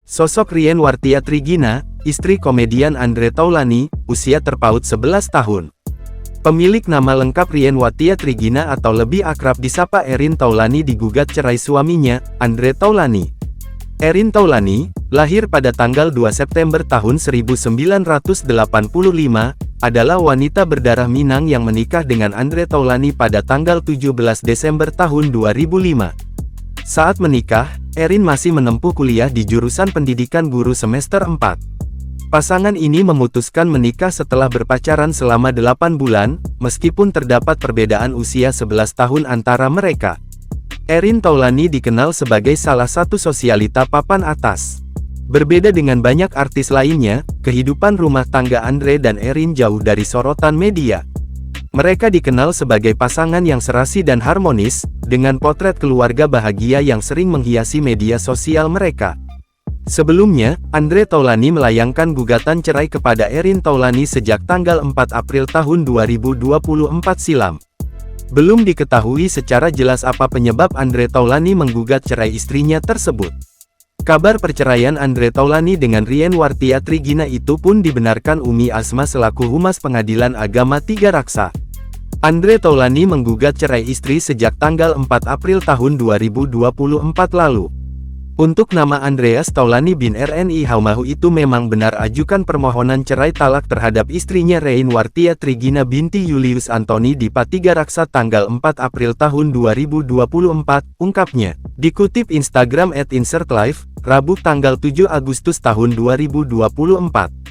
Sosok Rien Wartia Trigina, istri komedian Andre Taulany, usia terpaut 11 tahun. Pemilik nama lengkap Rien Wartia Trigina atau lebih akrab disapa Erin Taulany digugat cerai suaminya, Andre Taulany. Erin Taulany, lahir pada tanggal 2 September tahun 1985, adalah wanita berdarah Minang yang menikah dengan Andre Taulany pada tanggal 17 Desember tahun 2005. Saat menikah, Erin masih menempuh kuliah di jurusan pendidikan guru semester 4. Pasangan ini memutuskan menikah setelah berpacaran selama 8 bulan, meskipun terdapat perbedaan usia 11 tahun antara mereka. Erin Taulany dikenal sebagai salah satu sosialita papan atas. Berbeda dengan banyak artis lainnya, kehidupan rumah tangga Andre dan Erin jauh dari sorotan media. Mereka dikenal sebagai pasangan yang serasi dan harmonis, dengan potret keluarga bahagia yang sering menghiasi media sosial mereka. Sebelumnya, Andre Taulany melayangkan gugatan cerai kepada Erin Taulany sejak tanggal 4 April tahun 2024 silam. Belum diketahui secara jelas apa penyebab Andre Taulany menggugat cerai istrinya tersebut. Kabar perceraian Andre Taulany dengan Rien Wartia Trigina itu pun dibenarkan Umi Asma selaku Humas Pengadilan Agama Tiga Raksa. Andre Taulany menggugat cerai istri sejak tanggal 4 April tahun 2024 lalu. Untuk nama Andreas Taulany bin RNI Haumahu itu memang benar ajukan permohonan cerai talak terhadap istrinya Rien Wartia Trigina binti Julius Antoni di Patiga Raksa tanggal 4 April tahun 2024, ungkapnya. Dikutip Instagram @insertlife, Rabu tanggal 7 Agustus tahun 2024.